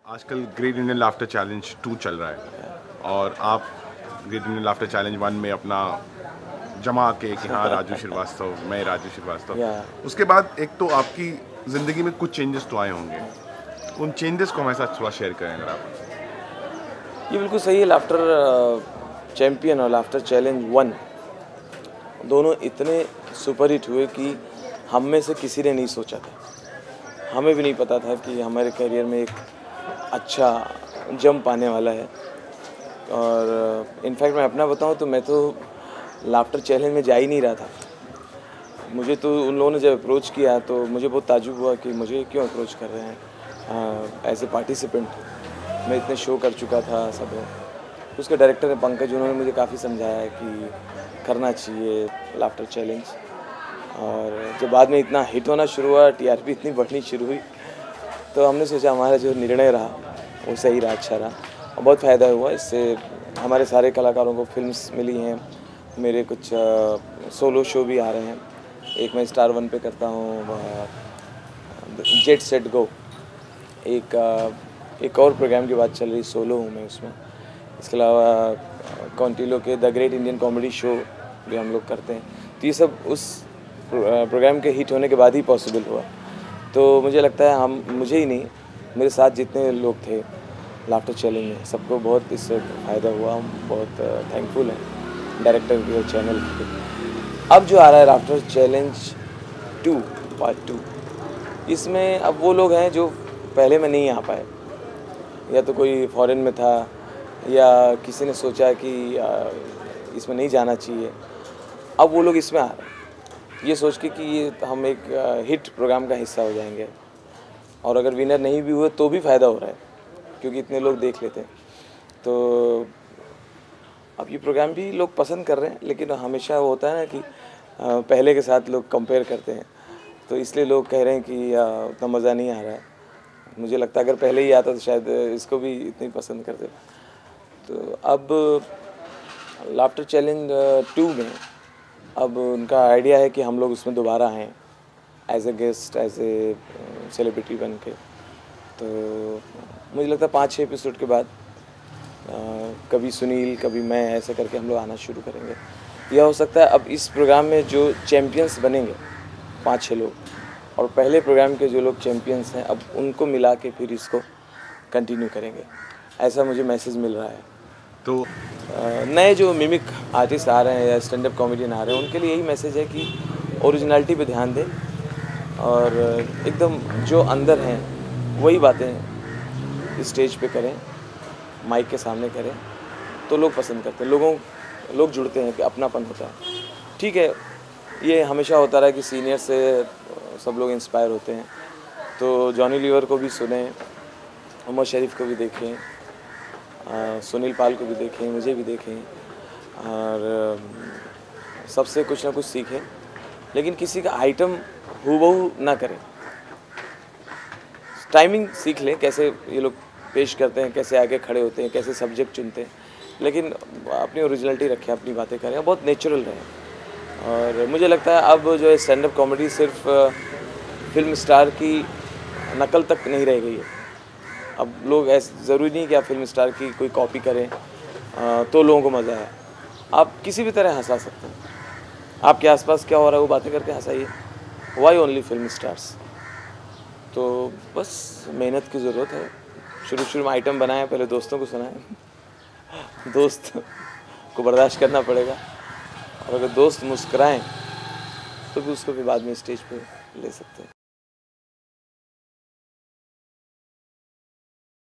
आजकल great Indian laughter challenge 2 चल रहा है और आप ग्रेट इंडियन लाफ्टर चैलेंज 1 में अपना जमा के कि हाँ राजू श्रीवास्तव, मैं राजू श्रीवास्तव। उसके बाद एक तो आपकी ज़िंदगी में कुछ चेंजेस तो आए होंगे, उन चेंजेस को हमारे साथ थोड़ा शेयर करें अगर आप। ये बिल्कुल सही है। लाफ्टर चैम्पियन और लाफ्टर चैलेंज 1 दोनों इतने सुपरहिट हुए कि हम में से किसी ने नहीं सोचा था। हमें भी नहीं पता था कि हमारे करियर में एक अच्छा जंप आने वाला है। और इनफैक्ट मैं अपना बताऊं तो मैं तो लाफ्टर चैलेंज में जा ही नहीं रहा था। मुझे तो उन लोगों ने जब अप्रोच किया तो मुझे बहुत ताज्जुब हुआ कि मुझे क्यों अप्रोच कर रहे हैं एज ए पार्टिसिपेंट। मैं इतने शो कर चुका था सब। उसके डायरेक्टर है पंकज, उन्होंने मुझे काफ़ी समझाया कि करना चाहिए लाफ्टर चैलेंज। और जब बाद में इतना हिट होना शुरू हुआ, टीआरपी इतनी बढ़नी शुरू हुई, तो हमने सोचा हमारा जो निर्णय रहा वो सही रहा, अच्छा रहा और बहुत फ़ायदा हुआ इससे। हमारे सारे कलाकारों को फिल्म्स मिली हैं, मेरे कुछ सोलो शो भी आ रहे हैं। एक मैं स्टार 1 पे करता हूँ, जेट सेट गो। एक और प्रोग्राम की बात चल रही, सोलो हूँ मैं उसमें। इसके अलावा कॉन्टिलो के the great Indian comedy show भी हम लोग करते हैं। तो ये सब उस प्रोग्राम के हिट होने के बाद ही पॉसिबल हुआ। तो मुझे लगता है मुझे ही नहीं, मेरे साथ जितने लोग थे लाफ्टर चैलेंज में, सबको बहुत इससे फ़ायदा हुआ। हम बहुत थैंकफुल हैं डायरेक्टर के और चैनल के। अब जो आ रहा है लाफ्टर चैलेंज 2 पार्ट 2, इसमें अब वो लोग हैं जो पहले में नहीं आ पाए, या तो कोई फॉरेन में था या किसी ने सोचा कि इसमें नहीं जाना चाहिए। अब वो लोग इसमें आ रहे हैं ये सोच के कि ये हम एक हिट प्रोग्राम का हिस्सा हो जाएंगे। और अगर विनर नहीं भी हुए तो भी फ़ायदा हो रहा है क्योंकि इतने लोग देख लेते हैं। तो अब ये प्रोग्राम भी लोग पसंद कर रहे हैं, लेकिन हमेशा वो होता है ना कि पहले के साथ लोग कंपेयर करते हैं, तो इसलिए लोग कह रहे हैं कि उतना मज़ा नहीं आ रहा है। मुझे लगता है अगर पहले ही आता तो शायद इसको भी इतनी पसंद करते। तो अब लाफ्टर चैलेंज 2 में अब उनका आइडिया है कि हम लोग उसमें दोबारा आएँ as a guest, as a celebrity बन के। तो मुझे लगता है 5-6 एपिसोड के बाद कभी सुनील कभी मैं ऐसे करके हम लोग आना शुरू करेंगे। यह हो सकता है अब इस प्रोग्राम में जो चैम्पियंस बनेंगे 5-6 लोग, और पहले प्रोग्राम के जो लोग चैम्पियंस हैं अब उनको मिला के फिर इसको कंटिन्यू करेंगे, ऐसा मुझे मैसेज मिल रहा है। तो नए जो मिमिक आर्टिस्ट आ रहे हैं या स्टैंड अप कॉमेडियन आ रहे हैं, उनके लिए यही मैसेज है कि ओरिजिनलिटी पे ध्यान दें और एकदम जो अंदर हैं वही बातें स्टेज पे करें, माइक के सामने करें, तो लोग पसंद करते हैं। लोग जुड़ते हैं कि अपनापन होता है। ठीक है, ये हमेशा होता रहा कि सीनियर से सब लोग इंस्पायर होते हैं, तो जॉनी लीवर को भी सुने, उमर शरीफ को भी देखें, सुनील पाल को भी देखें, मुझे भी देखें और सबसे कुछ ना कुछ सीखें, लेकिन किसी का आइटम हूबहू ना करें। टाइमिंग सीख लें, कैसे ये लोग पेश करते हैं, कैसे आगे खड़े होते हैं, कैसे सब्जेक्ट चुनते हैं, लेकिन अपनी ओरिजिनलिटी रखें, अपनी बातें करें, बहुत नेचुरल रहें। और मुझे लगता है अब जो है स्टैंड अप कॉमेडी सिर्फ फिल्म स्टार की नकल तक नहीं रह गई है। अब लोग ऐसे ज़रूरी नहीं कि आप फिल्म स्टार की कोई कॉपी करें तो लोगों को मज़ा आए। आप किसी भी तरह हंसा सकते हैं। आपके आसपास क्या हो रहा है वो बातें करके हंसाइए। Why only film stars? तो बस मेहनत की ज़रूरत है। शुरू में आइटम बनाए, पहले दोस्तों को सुनाएं, दोस्त को बर्दाश्त करना पड़ेगा, और अगर दोस्त मुस्कुराएं तो भी उसको भी बाद में स्टेज पे ले सकते हैं।